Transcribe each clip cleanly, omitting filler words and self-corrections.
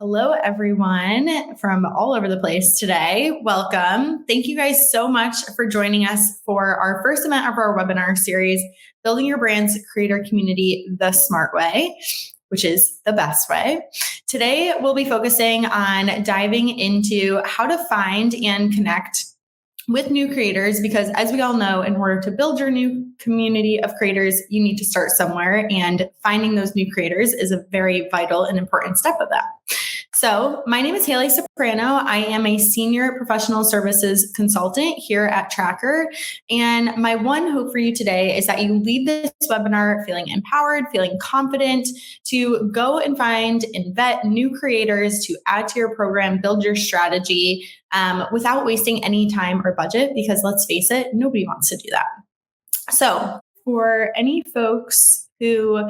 Hello, everyone from all over the place today. Welcome. Thank you guys so much for joining us for our first event of our webinar series, Building Your Brand's Creator Community the Smart Way, which is the best way. Today, we'll be focusing on diving into how to find and connect with new creators, because as we all know, in order to build your new community of creators, you need to start somewhere, and finding those new creators is a very vital and important step of that. So my name is Haley Soprano. I am a senior professional services consultant here at Tracker. And my one hope for you today is that you leave this webinar feeling empowered, feeling confident to go and find and vet new creators to add to your program, build your strategy without wasting any time or budget, because let's face it, nobody wants to do that. So for any folks who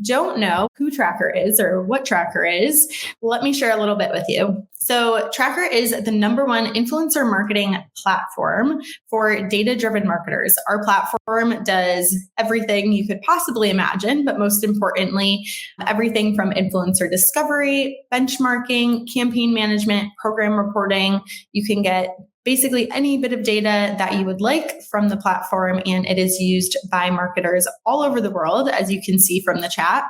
don't know who Tracker is or what Tracker is, let me share a little bit with you. So Tracker is the #1 influencer marketing platform for data-driven marketers. Our platform does everything you could possibly imagine, but most importantly, everything from influencer discovery, benchmarking, campaign management, program reporting. You can get basically any bit of data that you would like from the platform, and it is used by marketers all over the world, as you can see from the chat.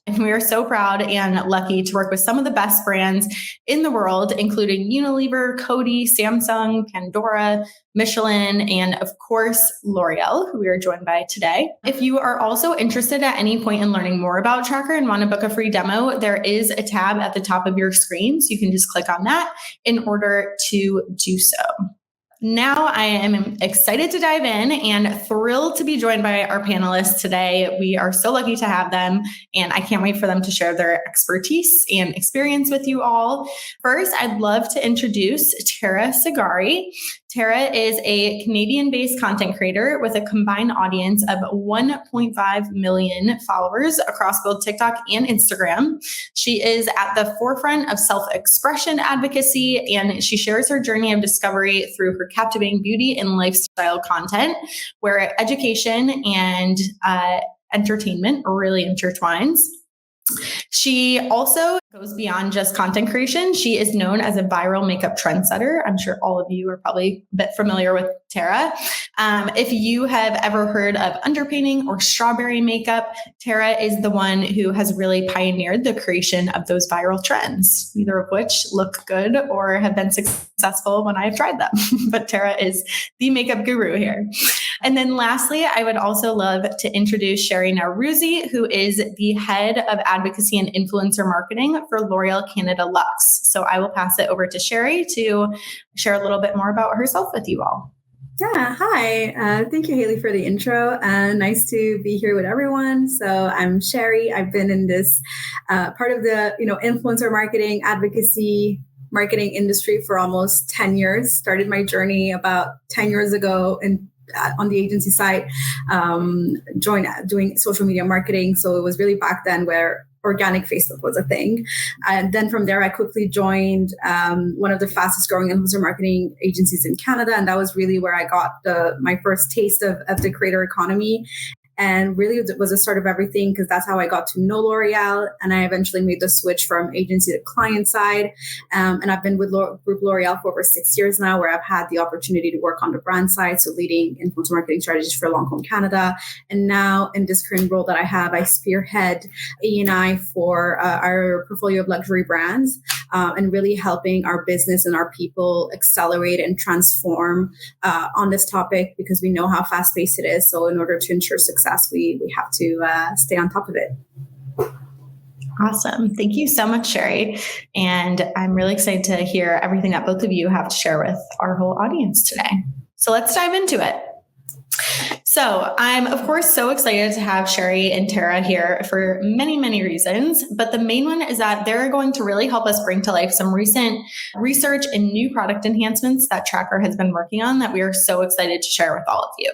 And we are so proud and lucky to work with some of the best brands in the world, including Unilever, Coty, Samsung, Pandora, Michelin, and of course, L'Oreal, who we are joined by today. If you are also interested at any point in learning more about Tracker and want to book a free demo, there is a tab at the top of your screen. So you can just click on that in order to do so. Now I am excited to dive in and thrilled to be joined by our panelists today. We are so lucky to have them, and I can't wait for them to share their expertise and experience with you all. First, I'd love to introduce Tara Sigari. Tara is a Canadian-based content creator with a combined audience of 1.5 million followers across both TikTok and Instagram. She is at the forefront of self-expression advocacy, and she shares her journey of discovery through her captivating beauty and lifestyle content, where education and entertainment really intertwines. She also goes beyond just content creation. She is known as a viral makeup trendsetter. I'm sure all of you are probably a bit familiar with Tara. If you have ever heard of underpainting or strawberry makeup, Tara is the one who has really pioneered the creation of those viral trends, neither of which look good or have been successful when I have tried them. But Tara is the makeup guru here. And then lastly, I would also love to introduce Shari Nowroozi, who is the head of advocacy and influencer marketing for L'Oreal Canada Luxe. So I will pass it over to Shari to share a little bit more about herself with you all. Yeah, hi. Thank you, Haley, for the intro. Nice to be here with everyone. So I'm Shari. I've been in this part of the influencer marketing, advocacy marketing industry for almost 10 years. Started my journey about 10 years ago on the agency side, joined doing social media marketing. So it was really back then where organic Facebook was a thing. And then from there, I quickly joined one of the fastest growing influencer marketing agencies in Canada. And that was really where I got my first taste of the creator economy. And really it was a start of everything, because that's how I got to know L'Oreal. And I eventually made the switch from agency to client side. And I've been with Group L'Oreal for over 6 years now, where I've had the opportunity to work on the brand side, so leading influencer marketing strategies for Lancôme Canada. And now in this current role that I have, I spearhead E&I for our portfolio of luxury brands, and really helping our business and our people accelerate and transform on this topic, because we know how fast-paced it is. So in order to ensure success, we have to stay on top of it. Awesome. Thank you so much, Shari. And I'm really excited to hear everything that both of you have to share with our whole audience today. So let's dive into it. So I'm, of course, so excited to have Shari and Tara here for many, many reasons. But the main one is that they're going to really help us bring to life some recent research and new product enhancements that Tracker has been working on that we are so excited to share with all of you.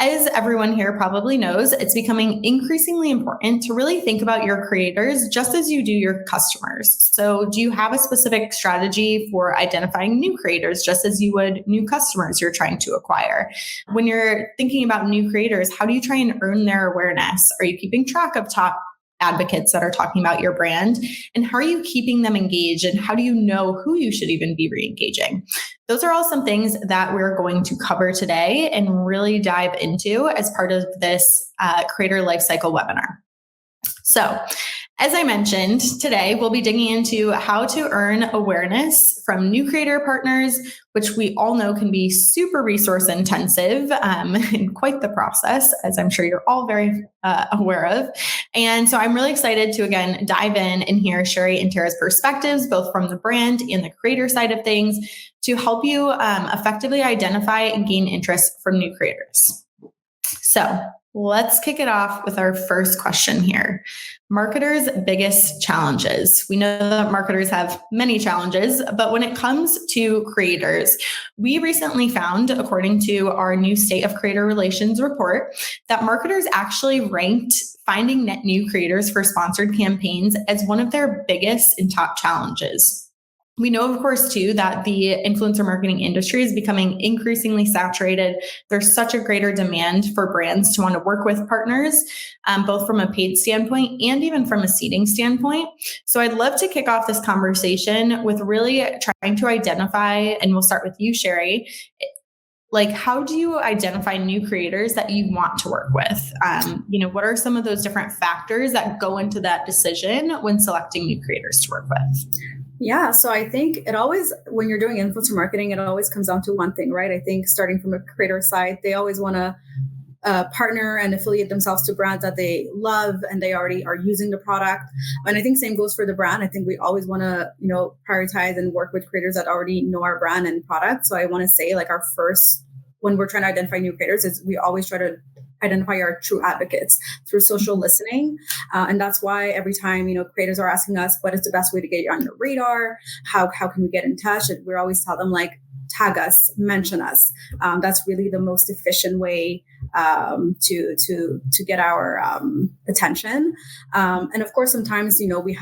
As everyone here probably knows, it's becoming increasingly important to really think about your creators just as you do your customers. So do you have a specific strategy for identifying new creators just as you would new customers you're trying to acquire? When you're thinking about new creators, how do you try and earn their awareness? Are you keeping track of top advocates that are talking about your brand, and how are you keeping them engaged, and how do you know who you should even be re-engaging? Those are all some things that we're going to cover today and really dive into as part of this creator lifecycle webinar. So, as I mentioned, today we'll be digging into how to earn awareness from new creator partners, which we all know can be super resource intensive and quite the process, as I'm sure you're all very aware of. And so I'm really excited to, again, dive in and hear Shari and Tara's perspectives, both from the brand and the creator side of things, to help you effectively identify and gain interest from new creators. So let's kick it off with our first question here. Marketers' biggest challenges. We know that marketers have many challenges, but when it comes to creators, we recently found, according to our new State of Creator Relations report, that marketers actually ranked finding net new creators for sponsored campaigns as one of their biggest and top challenges. We know, of course, too, that the influencer marketing industry is becoming increasingly saturated. There's such a greater demand for brands to want to work with partners, both from a paid standpoint and even from a seeding standpoint. So I'd love to kick off this conversation with really trying to identify, and we'll start with you, Shari, like, how do you identify new creators that you want to work with? What are some of those different factors that go into that decision when selecting new creators to work with? Yeah. So I think when you're doing influencer marketing, it always comes down to one thing, right? I think starting from a creator side, they always want to partner and affiliate themselves to brands that they love and they already are using the product. And I think same goes for the brand. I think we always want to, prioritize and work with creators that already know our brand and product. So I want to say, like, when we're trying to identify new creators, is we always try to identify our true advocates through social listening. And that's why every time, creators are asking us, what is the best way to get on your radar? How can we get in touch? And we always tell them, like, tag us, mention us. That's really the most efficient way to get our attention. And of course, sometimes, we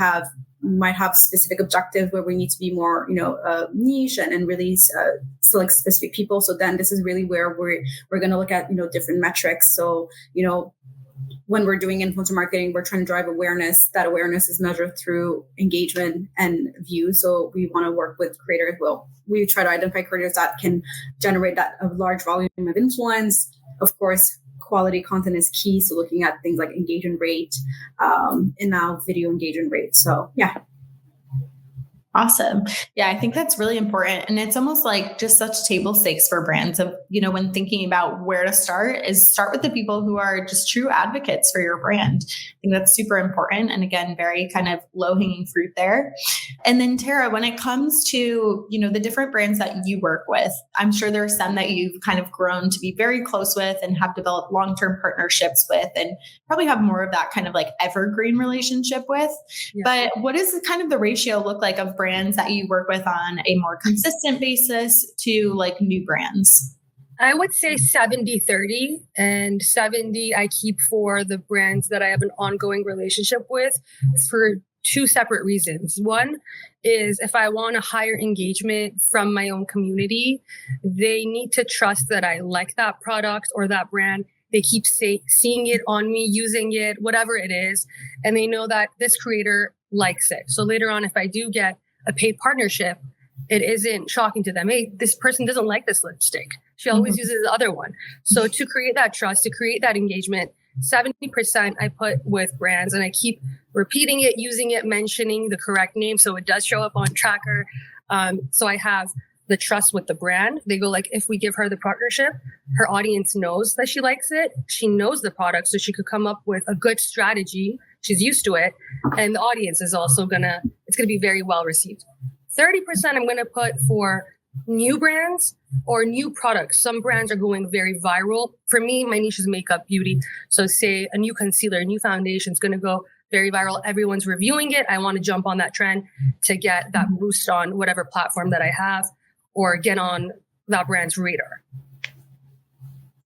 might have specific objectives where we need to be more, niche and really select specific people. So then this is really where we're going to look at, different metrics. So, when we're doing influencer marketing, we're trying to drive awareness. That awareness is measured through engagement and views. So we want to work with creators. Well, we try to identify creators that can generate that a large volume of influence. Of course, quality content is key. So looking at things like engagement rate, and now video engagement rate. So yeah. Awesome. Yeah, I think that's really important. And it's almost like just such table stakes for brands of, when thinking about where to start with the people who are just true advocates for your brand. I think that's super important. And again, very kind of low hanging fruit there. And then Tara, when it comes to, the different brands that you work with, I'm sure there are some that you've kind of grown to be very close with and have developed long-term partnerships with, and probably have more of that kind of like evergreen relationship with. Yeah. But what does kind of the ratio look like of brands that you work with on a more consistent basis to like new brands? I would say 70-30, and 70 I keep for the brands that I have an ongoing relationship with for two separate reasons. One is if I want a higher engagement from my own community, they need to trust that I like that product or that brand. They keep seeing it on me, using it, whatever it is, and they know that this creator likes it. So later on, if I do get a paid partnership, it isn't shocking to them. Hey, this person doesn't like this lipstick. She always uses the other one. So to create that trust, to create that engagement, 70% I put with brands, and I keep repeating it, using it, mentioning the correct name. So it does show up on Tracker. So I have the trust with the brand. They go like, if we give her the partnership, her audience knows that she likes it. She knows the product, so she could come up with a good strategy. She's used to it. And the audience is also it's gonna be very well received. 30% I'm gonna put for new brands or new products. Some brands are going very viral. For me, my niche is makeup, beauty. So say a new concealer, a new foundation is gonna go very viral. Everyone's reviewing it. I wanna jump on that trend to get that boost on whatever platform that I have, or get on that brand's radar.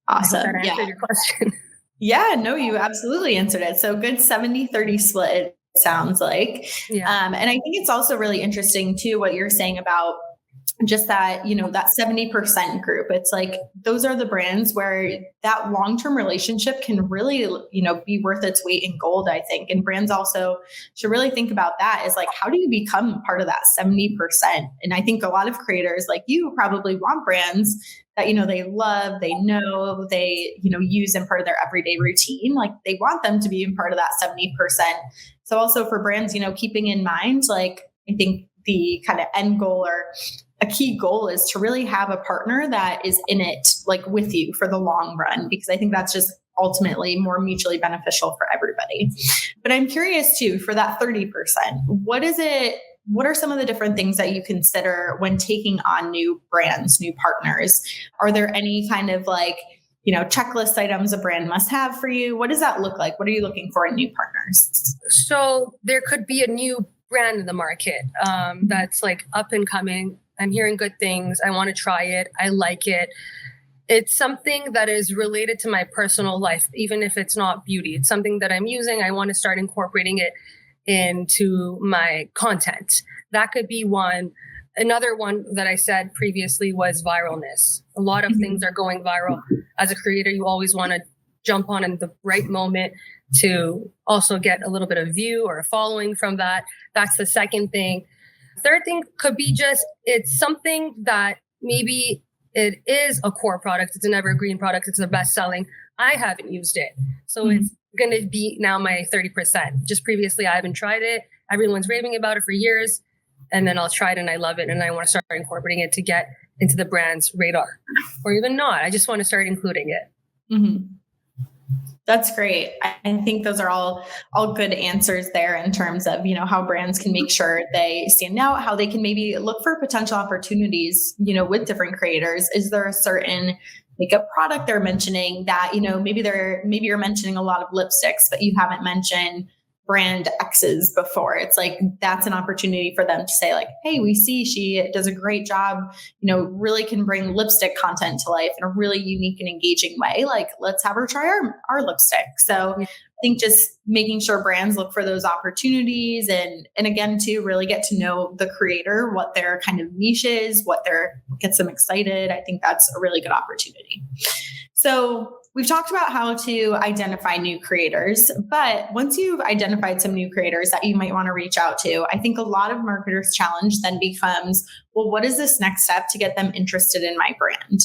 Awesome. I hope that answered your question. Yeah, no, you absolutely answered it. So good 70-30 split, it sounds like. Yeah. And I think it's also really interesting too, what you're saying about just that, that 70% group. It's like, those are the brands where that long-term relationship can really, be worth its weight in gold, I think. And brands also should really think about that, is like, how do you become part of that 70%? And I think a lot of creators like you probably want brands that, they love, they know, they, use in part of their everyday routine. Like, they want them to be in part of that 70%. So also for brands, keeping in mind, like, I think the kind of end goal, or a key goal, is to really have a partner that is in it, like, with you for the long run, because I think that's just ultimately more mutually beneficial for everybody. But I'm curious too, for that 30%, what are some of the different things that you consider when taking on new brands, new partners? Are there any kind of like, checklist items a brand must have for you? What does that look like? What are you looking for in new partners? So there could be a new brand in the market that's like up and coming. I'm hearing good things. I want to try it. I like it. It's something that is related to my personal life, even if it's not beauty. It's something that I'm using. I want to start incorporating it into my content. That could be one. Another one that I said previously was viralness. A lot of things are going viral. As a creator, you always want to jump on in the right moment to also get a little bit of view or a following from that. That's the second thing. Third thing could be just, it's something that maybe it is a core product. It's an evergreen product. It's the best selling. I haven't used it. So it's going to be now my 30%. Just previously, I haven't tried it. Everyone's raving about it for years. And then I'll try it and I love it. And I want to start incorporating it to get into the brand's radar, or even not. I just want to start including it. Mm-hmm. That's great. I think those are all good answers there in terms of, how brands can make sure they stand out, how they can maybe look for potential opportunities, with different creators. Is there a certain like a product they're mentioning that, maybe you're mentioning a lot of lipsticks, but you haven't mentioned brand X's before. It's like, that's an opportunity for them to say like, hey, we see she does a great job, really can bring lipstick content to life in a really unique and engaging way. Like, let's have her try our lipstick. So I think just making sure brands look for those opportunities, and again, to really get to know the creator, what their kind of niche is, what gets them excited. I think that's a really good opportunity. So we've talked about how to identify new creators, but once you've identified some new creators that you might want to reach out to, I think a lot of marketers' challenge then becomes, well, what is this next step to get them interested in my brand?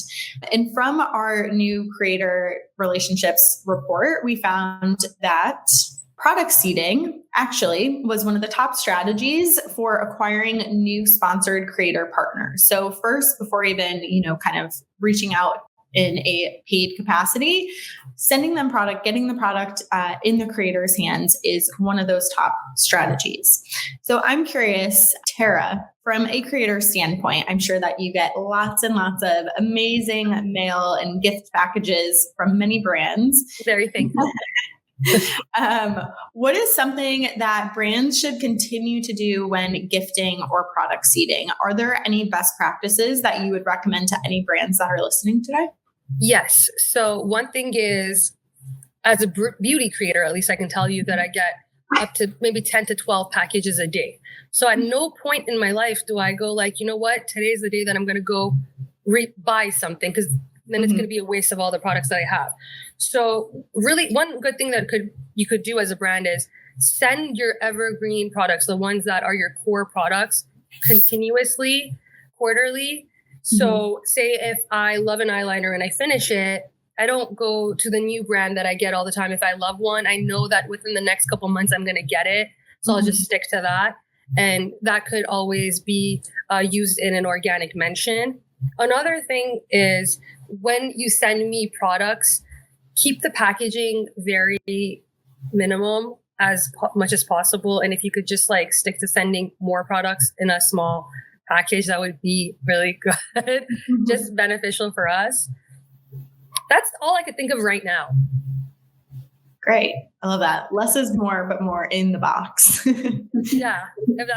And from our new creator relationships report, we found that product seeding actually was one of the top strategies for acquiring new sponsored creator partners. So first, before even, kind of reaching out in a paid capacity, sending them product, getting the product in the creator's hands is one of those top strategies. So I'm curious, Tara, from a creator standpoint, I'm sure that you get lots and lots of amazing mail and gift packages from many brands. Very thankful. What is something that brands should continue to do when gifting or product seeding? Are there any best practices that you would recommend to any brands that are listening today? Yes. So one thing is, as a beauty creator, at least I can tell you that I get up to maybe 10 to 12 packages a day. So at no point in my life do I go like, you know what, today's the day that I'm going to go buy something, because then it's going to be a waste of all the products that I have. So really, one good thing that you could do as a brand is send your evergreen products, the ones that are your core products, continuously, quarterly. So say if I love an eyeliner and I finish it, I don't go to the new brand that I get all the time. If I love one, I know that within the next couple months, I'm going to get it. So I'll just stick to that. And that could always be used in an organic mention. Another thing is, when you send me products, keep the packaging very minimum as much as possible. And if you could just like stick to sending more products in a small package, that would be really good. Just beneficial for us. That's all I could think of right now. Great. I love that. Less is more, but more in the box. Yeah.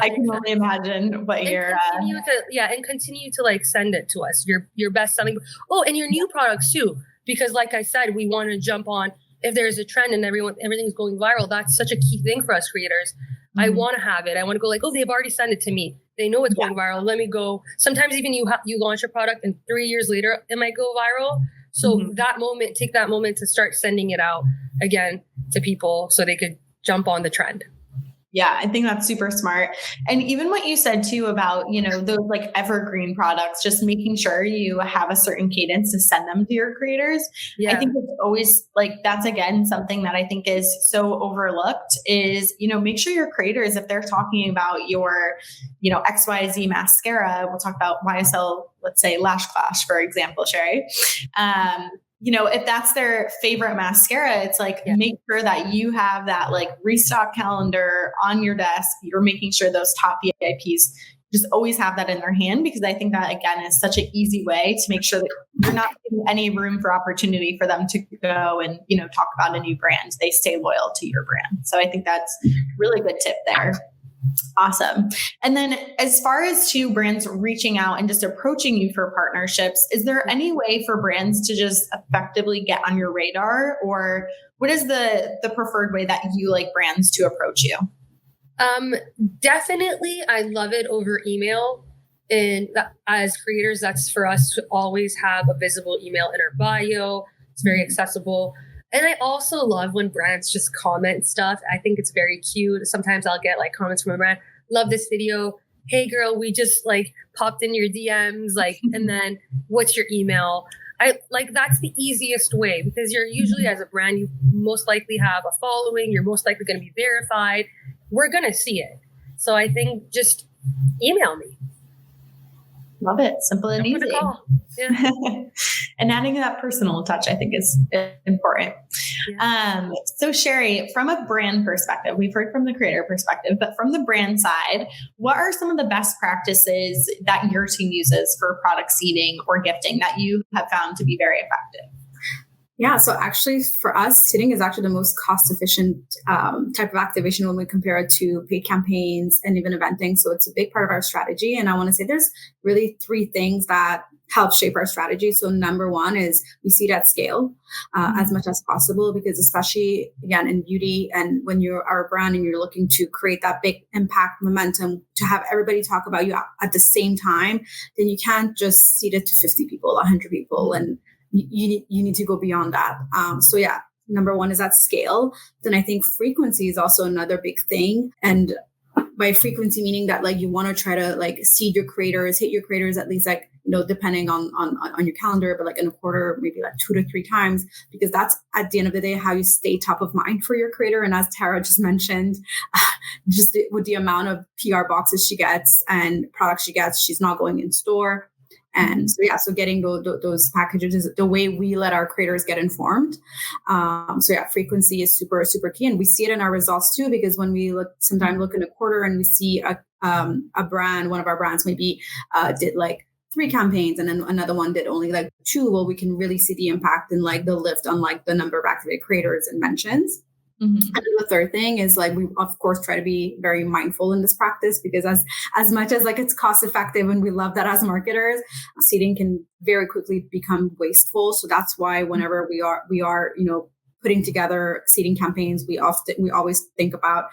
I can only imagine what you're... And continue to like send it to us. Your best selling. Oh, and your new products too. Because like I said, we want to jump on if there's a trend and everything's going viral. That's such a key thing for us creators. I want to have it. I want to go like, oh, they've already sent it to me. They know it's going viral. Let me go. Sometimes even you launch a product and 3 years later, it might go viral. So take that moment to start sending it out again to people so they could jump on the trend. Yeah, I think that's super smart. And even what you said too about, those like evergreen products, just making sure you have a certain cadence to send them to your creators. Yeah. I think it's always like, that's again, something that I think is so overlooked is, make sure your creators, if they're talking about your, XYZ mascara, we'll talk about YSL, let's say Lash Clash, for example, Shari. If that's their favorite mascara, it's like, make sure that you have that like restock calendar on your desk. You're making sure those top VIPs just always have that in their hand, because I think that again is such an easy way to make sure that you're not giving any room for opportunity for them to go and, talk about a new brand. They stay loyal to your brand. So I think that's a really good tip there. Awesome. And then as far as to brands reaching out and just approaching you for partnerships, is there any way for brands to just effectively get on your radar, or what is the preferred way that you like brands to approach you? Definitely. I love it over email. And as creators, that's for us to always have a visible email in our bio. It's very accessible. And I also love when brands just comment stuff. I think it's very cute. Sometimes I'll get like comments from a brand. Love this video. Hey girl, we just like popped in your DMs, like, and then what's your email? That's the easiest way, because you're usually, as a brand, you most likely have a following. You're most likely going to be verified. We're going to see it. So I think just email me. Love it. Simple and easy. Yeah. And adding that personal touch, I think, is important. Yeah. So Shari, from a brand perspective, we've heard from the creator perspective, but from the brand side, what are some of the best practices that your team uses for product seeding or gifting that you have found to be very effective? Yeah, so actually for us, seeding is actually the most cost efficient type of activation when we compare it to paid campaigns and even eventing. So it's a big part of our strategy. And I want to say there's really 3 things that help shape our strategy. So number 1 is we seed at scale as much as possible, because especially again in beauty, and when you are a brand and you're looking to create that big impact momentum to have everybody talk about you at the same time, then you can't just seed it to 50 people, 100 people. And you need to go beyond that. So yeah, number 1 is at scale. Then I think frequency is also another big thing. And by frequency, meaning that like you want to try to like seed your creators, hit your creators at least like, depending on your calendar, but like in a quarter, maybe like 2 to 3 times, because that's at the end of the day, how you stay top of mind for your creator. And as Tara just mentioned, just with the amount of PR boxes she gets and products she gets, she's not going in store. And so, yeah, so getting those packages is the way we let our creators get informed. So yeah, frequency is super, super key. And we see it in our results too, because when we sometimes look in a quarter and we see a brand, one of our brands maybe did like 3 campaigns and then another one did only like 2. Well, we can really see the impact and like the lift on like the number of activated creators and mentions. And then the third thing is like, we of course try to be very mindful in this practice, because as much as like it's cost effective and we love that as marketers, seeding can very quickly become wasteful. So that's why whenever we are, putting together seeding campaigns, we always think about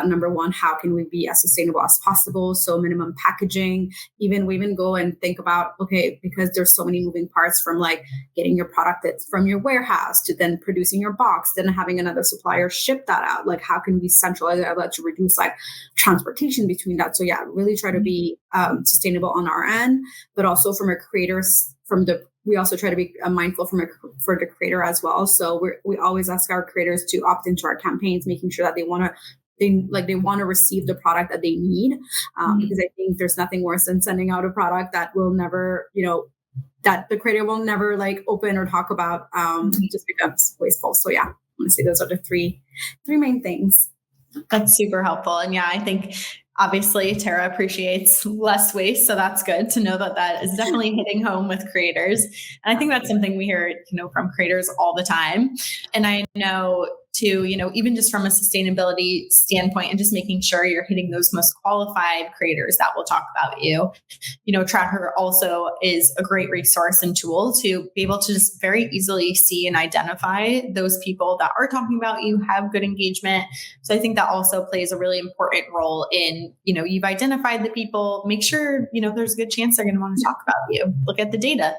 number 1, how can we be as sustainable as possible? So minimum packaging, we even go and think about, okay, because there's so many moving parts from like getting your product from your warehouse to then producing your box, then having another supplier ship that out. Like how can we centralize that to reduce like transportation between that? So yeah, really try to be sustainable on our end, but also from a creator's, we also try to be mindful for the creator as well. So we always ask our creators to opt into our campaigns, making sure that they want to receive the product that they need. Because I think there's nothing worse than sending out a product that will never, that the creator will never like open or talk about, just becomes wasteful. So yeah, I want to say those are the three main things. That's super helpful. And yeah, I think obviously Tara appreciates less waste. So that's good to know that is definitely hitting home with creators. And I think that's something we hear, from creators all the time. And I know to, even just from a sustainability standpoint and just making sure you're hitting those most qualified creators that will talk about you. Tracker also is a great resource and tool to be able to just very easily see and identify those people that are talking about you, have good engagement. So I think that also plays a really important role in, you've identified the people, make sure, there's a good chance they're going to want to talk about you. Look at the data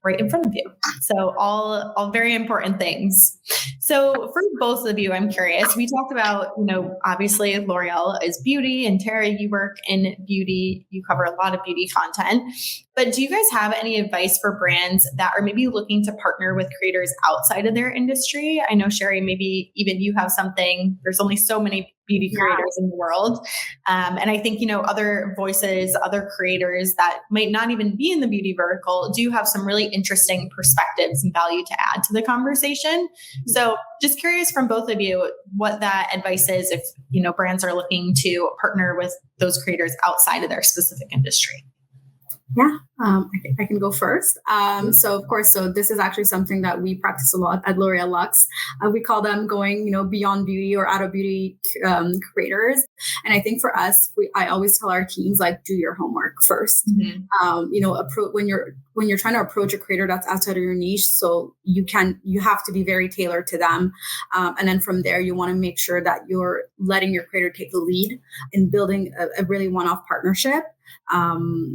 right in front of you. So all very important things. So for both of you, I'm curious, we talked about, obviously L'Oreal is beauty, and Tara, you work in beauty. You cover a lot of beauty content, but do you guys have any advice for brands that are maybe looking to partner with creators outside of their industry? I know, Shari, maybe even you have something. There's only so many beauty creators in the world. And I think, other voices, other creators that might not even be in the beauty vertical do have some really interesting perspectives and value to add to the conversation. So just curious from both of you what that advice is if, brands are looking to partner with those creators outside of their specific industry. Yeah, I can go first. So of course, this is actually something that we practice a lot at L'Oreal Luxe. We call them going, beyond beauty or out of beauty creators. And I think for us, I always tell our teams, do your homework first. When you're trying to approach a creator that's outside of your niche, so you have to be very tailored to them. And then from there, you want to make sure that you're letting your creator take the lead in building a really one-off partnership.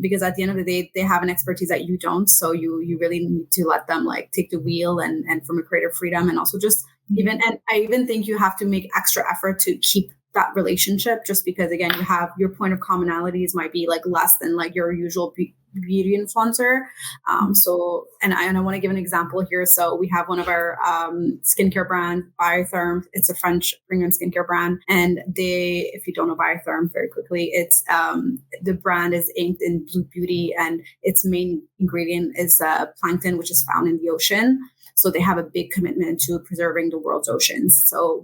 Because at the end of the day, they have an expertise that you don't. So you really need to let them take the wheel and from a creative freedom, and also just and I even think you have to make extra effort to keep that relationship, just because again, you have your point of commonalities might be less than your usual beauty influencer. And I want to give an example here. So we have one of our skincare brands, Biotherm. It's a French premium skincare brand. And if you don't know Biotherm, very quickly, it's the brand is inked in Blue Beauty, and its main ingredient is plankton, which is found in the ocean. So they have a big commitment to preserving the world's oceans. So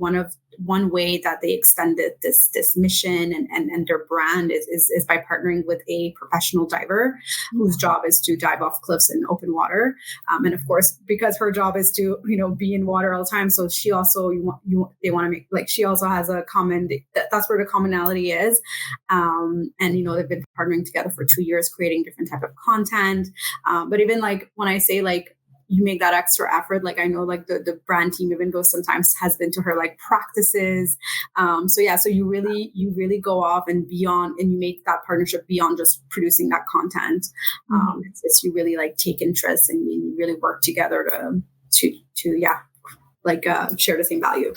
one way that they extended this mission and their brand is by partnering with a professional diver whose job is to dive off cliffs in open water. And of course, because her job is to, be in water all the time. So she also, they want to make, she also has a that's where the commonality is. And, they've been partnering together for 2 years, creating different type of content. But even when I say you make that extra effort. I know the brand team even goes sometimes has been to her practices. So you really go off and beyond, and you make that partnership beyond just producing that content. It's you really take interest, and you really work together to share the same value.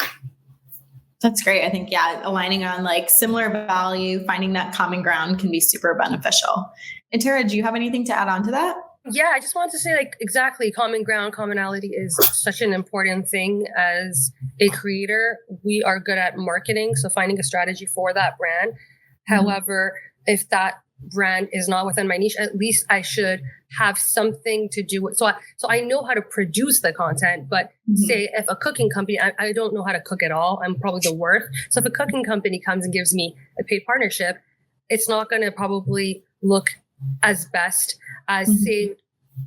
That's great. I think, aligning on similar value, finding that common ground can be super beneficial. And Tara, do you have anything to add on to that? Yeah, I just wanted to say exactly, common ground, commonality is such an important thing. As a creator, we are good at marketing, so finding a strategy for that brand. However, if that brand is not within my niche, at least I should have something to do with. So I know how to produce the content, but say if a cooking company, I don't know how to cook at all. I'm probably the worst. So if a cooking company comes and gives me a paid partnership, it's not going to probably look as best as say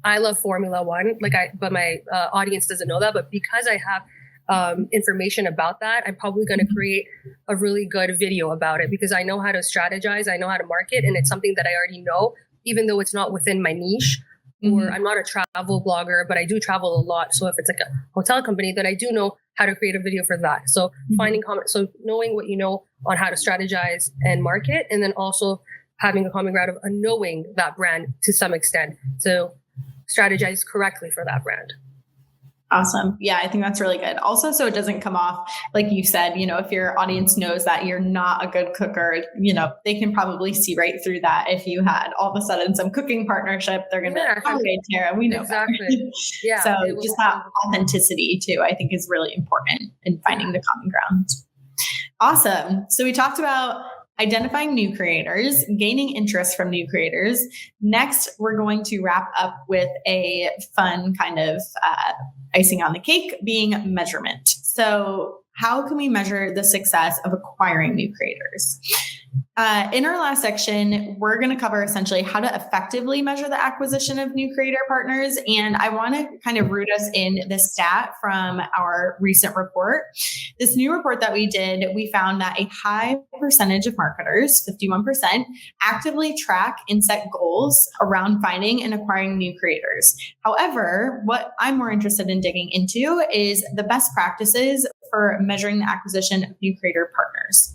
I love Formula One, but my audience doesn't know that. But because I have information about that, I'm probably going to create a really good video about it, because I know how to strategize, I know how to market, and it's something that I already know, even though it's not within my niche. Or I'm not a travel blogger, but I do travel a lot. So if it's a hotel company, then I do know how to create a video for that. So so knowing what you know on how to strategize and market, and then also having a common ground of knowing that brand to some extent. So strategize correctly for that brand. Awesome. Yeah, I think that's really good. Also, so it doesn't come off, like you said, if your audience knows that you're not a good cooker, they can probably see right through that. If you had all of a sudden some cooking partnership, they're going to be like, okay, Tara, we know. Exactly. Yeah. So just that authenticity too, I think is really important in finding the common ground. Awesome. So we talked about identifying new creators, gaining interest from new creators. Next, we're going to wrap up with a fun kind of icing on the cake, being measurement. So how can we measure the success of acquiring new creators? In our last section, we're going to cover essentially how to effectively measure the acquisition of new creator partners. And I want to kind of root us in this stat from our recent report. This new report that we did, we found that a high percentage of marketers, 51%, actively track and set goals around finding and acquiring new creators. However, what I'm more interested in digging into is the best practices for measuring the acquisition of new creator partners.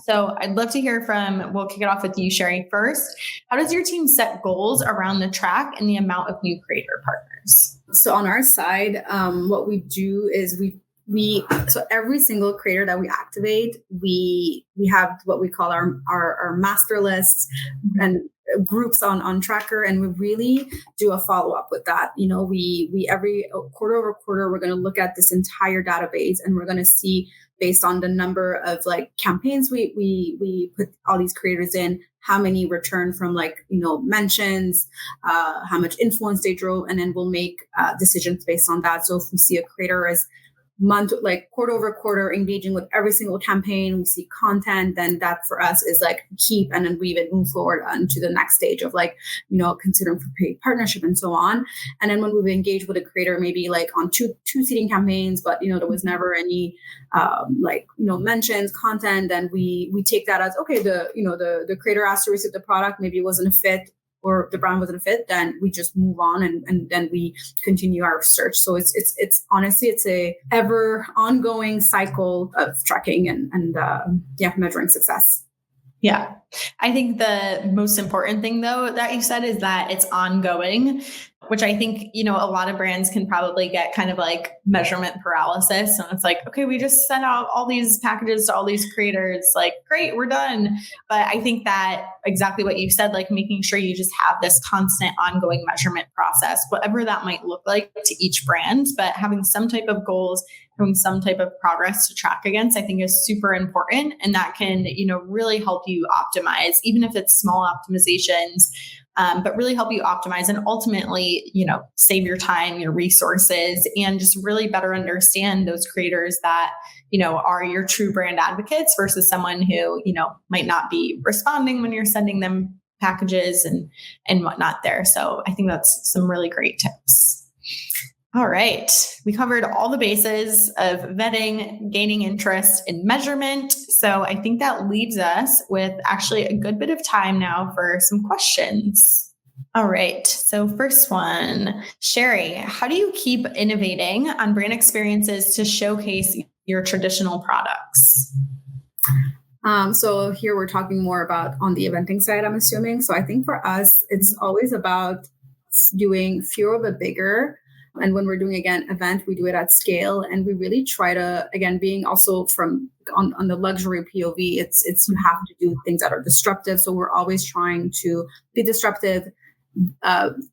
So I'd love to hear we'll kick it off with you, Shari, first. How does your team set goals around the track and the amount of new creator partners? So on our side, what we do is so every single creator that we activate, we have what we call our master lists and groups on Tracker, and we really do a follow-up with that. We every quarter over quarter, we're going to look at this entire database, and we're going to see, based on the number of campaigns we put all these creators in, how many return from mentions, how much influence they drove, and then we'll make decisions based on that. So if we see a creator is quarter over quarter engaging with every single campaign, we see content, then that for us is keep, and then we even move forward into the next stage of considering for paid partnership and so on. And then when we engage with a creator, maybe on two seeding campaigns, but there was never any mentions, content, then we take that as okay, the creator asked to receive the product, maybe it wasn't a fit, or the brand wasn't a fit, then we just move on and then we continue our search. So it's honestly, it's a ever ongoing cycle of tracking and measuring success. Yeah. I think the most important thing though that you said is that it's ongoing, which I think, a lot of brands can probably get kind of measurement paralysis. And it's okay, we just sent out all these packages to all these creators, great, we're done. But I think that exactly what you said, making sure you just have this constant ongoing measurement process, whatever that might look like to each brand, but having some type of goals, having some type of progress to track against, I think is super important. And that can, really help you optimize, even if it's small optimizations, but really help you optimize and ultimately, save your time, your resources, and just really better understand those creators that, are your true brand advocates versus someone who, might not be responding when you're sending them packages and whatnot there. So I think that's some really great tips. All right. We covered all the bases of vetting, gaining interest, and measurement. So I think that leaves us with actually a good bit of time now for some questions. All right. So first one, Shari, how do you keep innovating on brand experiences to showcase your traditional products? So here we're talking more about on the eventing side, I'm assuming. So I think for us, it's always about doing fewer but bigger. And when we're doing, again, event, we do it at scale. And we really try to, again, being also from on the luxury POV, it's you have to do things that are disruptive. So we're always trying to be disruptive,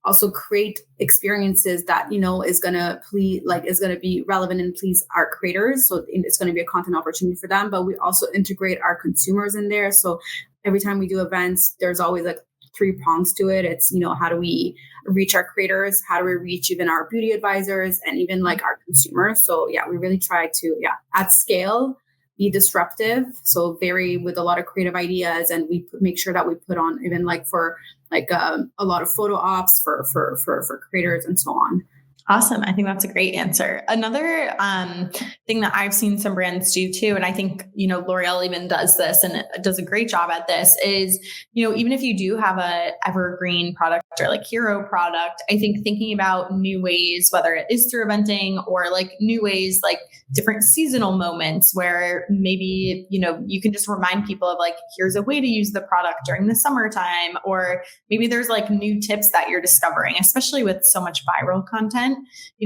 also create experiences that, is going to please, is going to be relevant and please our creators. So it's going to be a content opportunity for them, but we also integrate our consumers in there. So every time we do events, there's always 3 prongs to it. It's, how do we reach our creators? How do we reach even our beauty advisors and even our consumers? So we really try to, at scale, be disruptive. So vary with a lot of creative ideas, and we make sure that we put on even for a lot of photo ops for creators and so on. Awesome. I think that's a great answer. Another thing that I've seen some brands do too, and I think, L'Oreal even does this and does a great job at this, is, even if you do have a evergreen product or hero product, I think thinking about new ways, whether it is through eventing or new ways, different seasonal moments where maybe, you can just remind people of here's a way to use the product during the summertime, or maybe there's new tips that you're discovering, especially with so much viral content.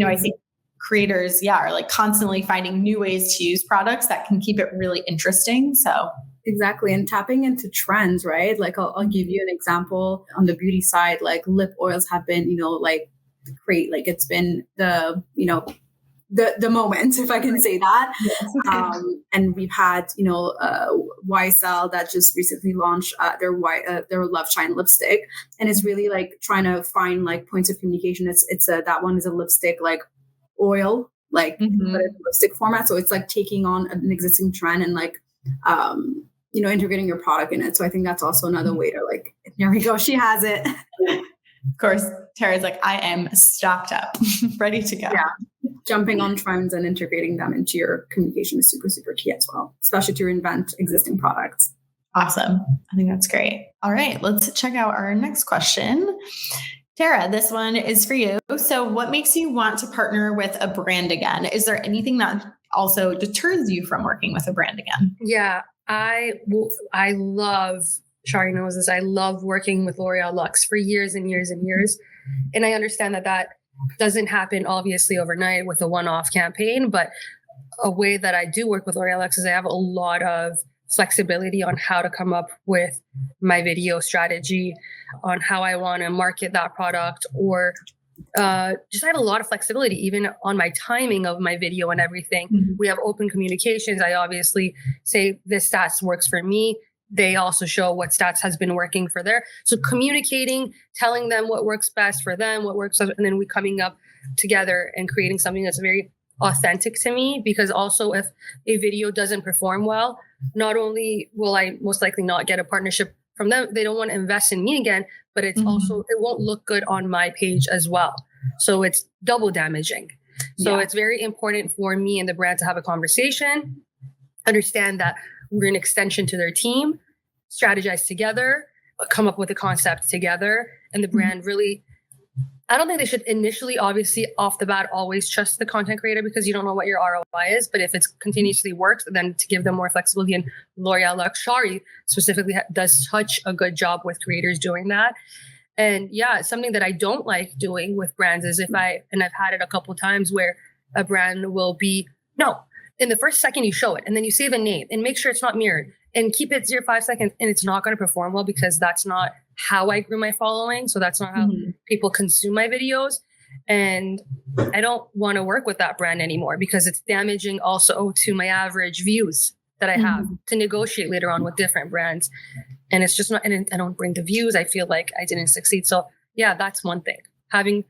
I think creators, are constantly finding new ways to use products that can keep it really interesting. So exactly. And tapping into trends, right? I'll give you an example on the beauty side, lip oils have been, great. It's been the moment, if I can say that. Yes. And we've had, YSL that just recently launched their Love Shine lipstick. And it's really trying to find points of communication. It's that one is a lipstick, oil, but it's lipstick format. So it's taking on an existing trend and integrating your product in it. So I think that's also another way to like, there we go. She has it. Of course, Tara's like, I am stocked up, ready to go. Yeah. Jumping on trends and integrating them into your communication is super, super key as well, especially to reinvent existing products. Awesome. I think that's great. All right, let's check out our next question. Tara, this one is for you. So what makes you want to partner with a brand again? Is there anything that also deters you from working with a brand again? Yeah, I love, Shari knows this, I love working with L'Oreal Luxe for years and years and years. And I understand that doesn't happen obviously overnight with a one-off campaign, but a way that I do work with L'Oreal Luxe is I have a lot of flexibility on how to come up with my video strategy, on how I want to market that product, or just I have a lot of flexibility even on my timing of my video and everything. Mm-hmm. We have open communications. I obviously say this stats works for me. They also show what stats has been working for there. So communicating, telling them what works best for them, what works, and then we coming up together and creating something that's very authentic to me. Because also if a video doesn't perform well, not only will I most likely not get a partnership from them, they don't want to invest in me again, but it's also, it won't look good on my page as well. So it's double damaging. So it's very important for me and the brand to have a conversation, understand that we're an extension to their team, strategize together, come up with a concept together, and the brand really, I don't think they should initially, obviously, off the bat, always trust the content creator because you don't know what your ROI is. But if it continuously works, then to give them more flexibility. And L'Oreal Luxe, Shari specifically does such a good job with creators doing that. And yeah, something that I don't like doing with brands is and I've had it a couple of times where a brand will be, no, in the first second you show it and then you say the name and make sure it's not mirrored and keep it 0.5 seconds, and it's not going to perform well because that's not how I grew my following. So that's not how people consume my videos. And I don't want to work with that brand anymore because it's damaging also to my average views that I have to negotiate later on with different brands. And it's just not, and I don't bring the views. I feel like I didn't succeed. So yeah, that's one thing. Having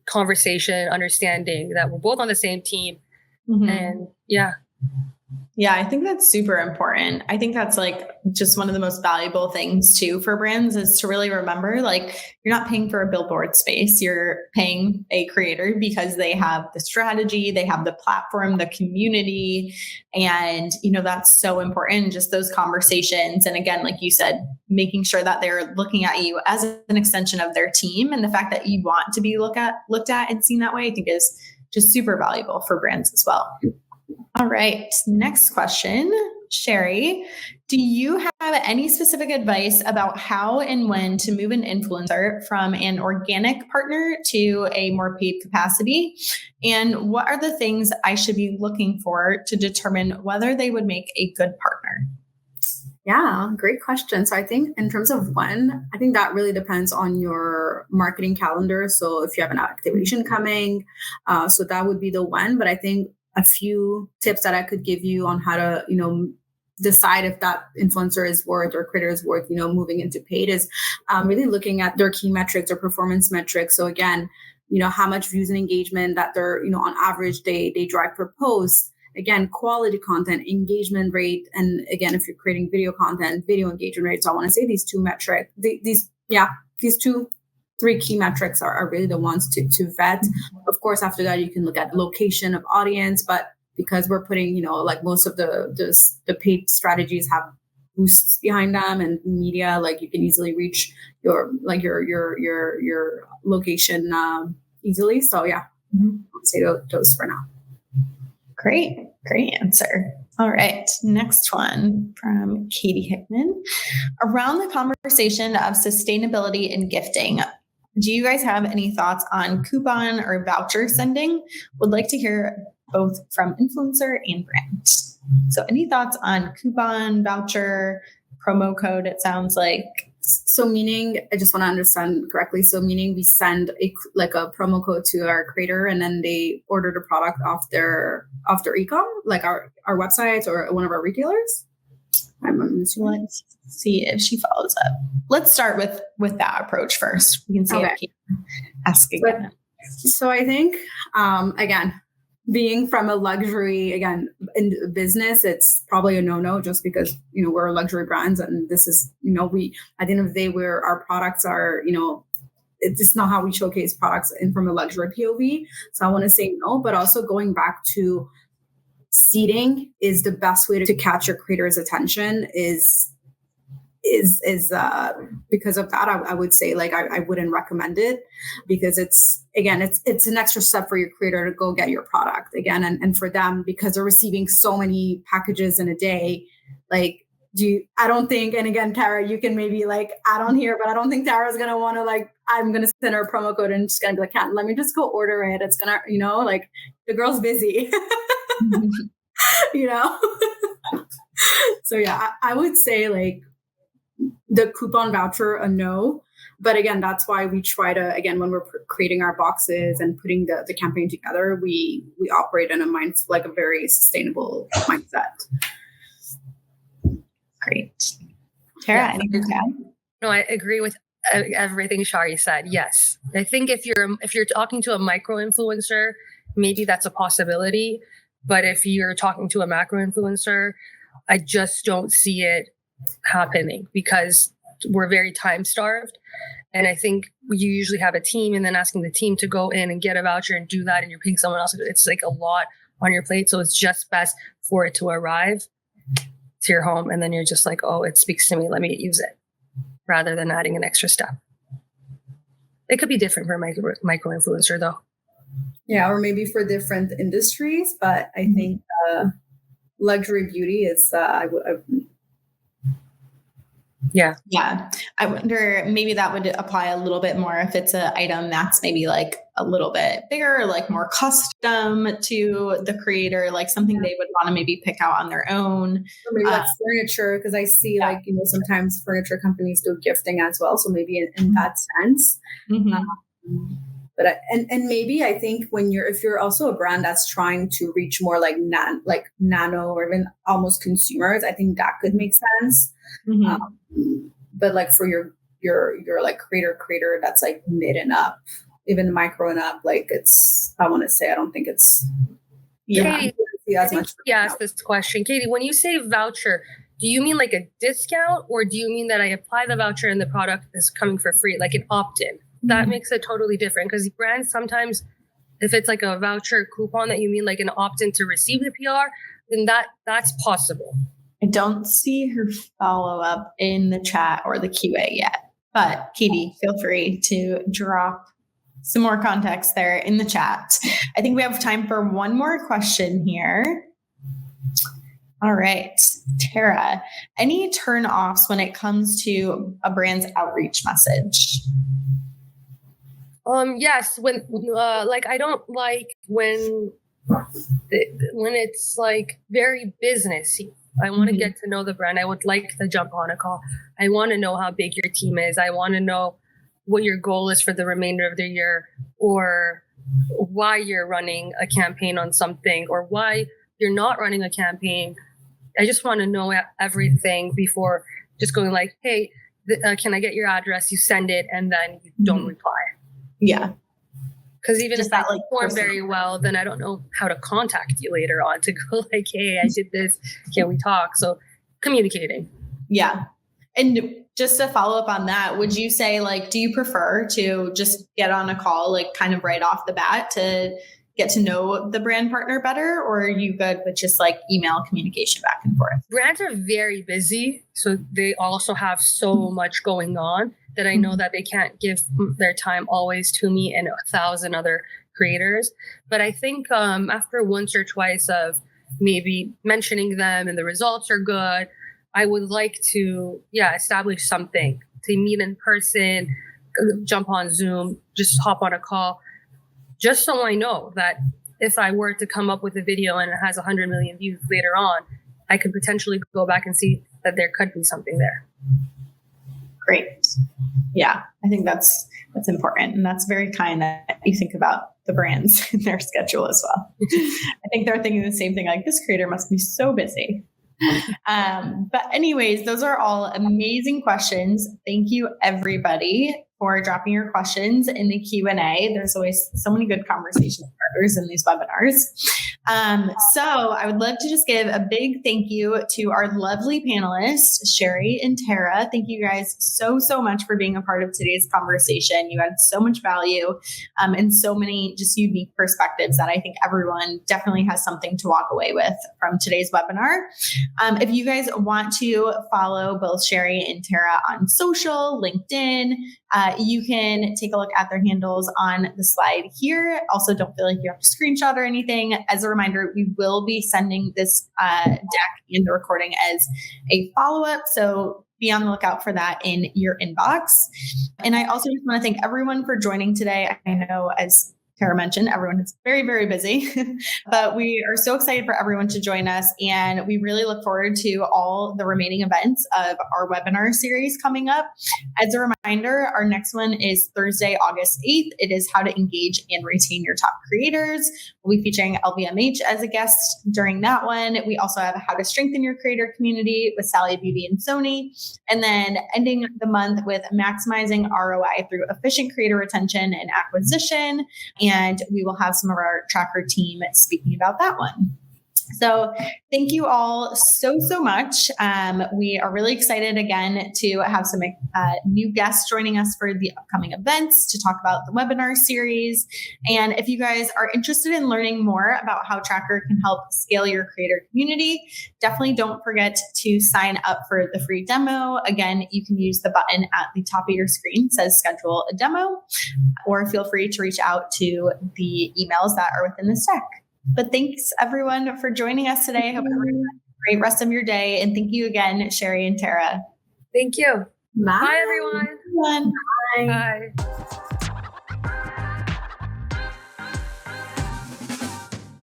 conversation, understanding that we're both on the same team. And yeah. Yeah, I think that's super important. I think that's like just one of the most valuable things too for brands is to really remember, like, you're not paying for a billboard space. You're paying a creator because they have the strategy, they have the platform, the community. And, that's so important. Just those conversations. And again, like you said, making sure that they're looking at you as an extension of their team. And the fact that you want to be looked at and seen that way, I think is just super valuable for brands as well. All right. Next question. Shari, do you have any specific advice about how and when to move an influencer from an organic partner to a more paid capacity? And what are the things I should be looking for to determine whether they would make a good partner? Yeah, great question. So I think in terms of when, I think that really depends on your marketing calendar. So if you have an activation coming, so that would be the when. But I think a few tips that I could give you on how to, decide if that influencer is worth or creator is worth, moving into paid is really looking at their key metrics or performance metrics. So again, how much views and engagement that they're, on average they drive per post. Again, quality content, engagement rate. And again, if you're creating video content, video engagement rate. So I want to say these two metrics, these 3 key metrics are really the ones to vet. Of course, after that, you can look at location of audience, but because we're putting, like most of the paid strategies have boosts behind them and media, like you can easily reach your location easily. So yeah, I'll say those for now. Great answer. All right, next one from Katie Hickman. Around the conversation of sustainability and gifting, do you guys have any thoughts on coupon or voucher sending? Would like to hear both from influencer and brand. So any thoughts on coupon, voucher, promo code, it sounds like? So meaning, I just want to understand correctly. So meaning we send a promo code to our creator and then they order the product off their e-com, like our websites or one of our retailers? Let's see if she follows up. Let's start with that approach first. We can see if Kate ask again. So I think, again, being from a luxury, again, in business, it's probably a no-no just because, we're luxury brands and this is, we, at the end of the day, where our products are, it's not how we showcase products in from a luxury POV. So I want to say no, but also going back to seeding is the best way to catch your creator's attention is because of that. I would say like, I wouldn't recommend it because it's an extra step for your creator to go get your product again. And for them, because they're receiving so many packages in a day, like, I don't think, and again, Tara, you can maybe like add on here, but I don't think Tara's going to want to like, I'm going to send her a promo code and she's going to be like, let me just go order it. It's going to, like the girl's busy, So yeah, I would say like the coupon voucher, a no. But again, that's why we try to, again, when we're creating our boxes and putting the campaign together, we operate in a very sustainable mindset. Great. Tara, anything to add? No, I agree with everything Shari said. Yes. I think if you're talking to a micro influencer, maybe that's a possibility. But if you're talking to a macro influencer, I just don't see it happening because we're very time starved. And I think you usually have a team and then asking the team to go in and get a voucher and do that. And you're paying someone else. It's like a lot on your plate. So it's just best for it to arrive to your home. And then you're just like, oh, it speaks to me. Let me use it rather than adding an extra step. It could be different for a micro influencer though. Yeah. Or maybe for different industries, but I think luxury beauty is, Yeah. I wonder, maybe that would apply a little bit more if it's an item that's maybe like a little bit bigger, like more custom to the creator, like something they would want to maybe pick out on their own. Or maybe like furniture, because I see like, sometimes furniture companies do gifting as well. So maybe in that sense. Mm-hmm. But maybe I think if you're also a brand that's trying to reach more like nano or even almost consumers, I think that could make sense. Mm-hmm. But like for your like creator that's like mid and up, even micro and up, like I don't think it's Katie, she asked this question. Katie, when you say voucher, do you mean like a discount or do you mean that I apply the voucher and the product is coming for free, like an opt-in? That makes it totally different because brands sometimes, if it's like a voucher coupon that you mean like an opt-in to receive the PR, then that's possible. I don't see her follow-up in the chat or the QA yet, but Katie, feel free to drop some more context there in the chat. I think we have time for one more question here. All right, Tara, any turn-offs when it comes to a brand's outreach message? Yes, when I don't like when it's like very businessy. I want to get to know the brand. I would like to jump on a call. I want to know how big your team is. I want to know what your goal is for the remainder of the year, or why you're running a campaign on something, or why you're not running a campaign. I just want to know everything before just going like, hey, can I get your address? You send it and then you don't reply. Yeah. Because even if I perform very well, then I don't know how to contact you later on to go like, hey, I did this. Can we talk? So communicating. Yeah. And just to follow up on that, would you say like, do you prefer to just get on a call, like kind of right off the bat to get to know the brand partner better? Or are you good with just like email communication back and forth? Brands are very busy. So they also have so much going on that I know that they can't give their time always to me and 1,000 other creators. But I think after once or twice of maybe mentioning them and the results are good, I would like to, establish something to meet in person, jump on Zoom, just hop on a call, just so I know that if I were to come up with a video and it has 100 million views later on, I could potentially go back and see that there could be something there. Great. Yeah, I think that's important. And that's very kind that you think about the brands in their schedule as well. I think they're thinking the same thing, like this creator must be so busy. But anyways, those are all amazing questions. Thank you everybody for dropping your questions in the Q&A. There's always so many good conversation starters in these webinars. So I would love to just give a big thank you to our lovely panelists, Shari and Tara. Thank you guys so much for being a part of today's conversation. You had so much value and so many just unique perspectives that I think everyone definitely has something to walk away with from today's webinar. If you guys want to follow both Shari and Tara on social, LinkedIn, you can take a look at their handles on the slide here. Also, don't feel like you have to screenshot or anything. As a reminder, we will be sending this deck and the recording as a follow-up. So be on the lookout for that in your inbox. And I also just want to thank everyone for joining today. I know, as Tara mentioned, everyone is very, very busy, but we are so excited for everyone to join us. And we really look forward to all the remaining events of our webinar series coming up. As a reminder, our next one is Thursday, August 8th. It is how to engage and retain your top creators. We'll be featuring LVMH as a guest during that one. We also have how to strengthen your creator community with Sally Beauty and Sony. And then ending the month with maximizing ROI through efficient creator retention and acquisition. And we will have some of our tracker team speaking about that one. So thank you all so much. We are really excited again to have some new guests joining us for the upcoming events to talk about the webinar series. And if you guys are interested in learning more about how Tracker can help scale your creator community, definitely don't forget to sign up for the free demo. Again, you can use the button at the top of your screen that says schedule a demo, or feel free to reach out to the emails that are within this deck. But thanks everyone for joining us today. I hope everyone has a great rest of your day. And thank you again, Shari and Tara. Thank you. Bye, Bye everyone. Bye. Bye.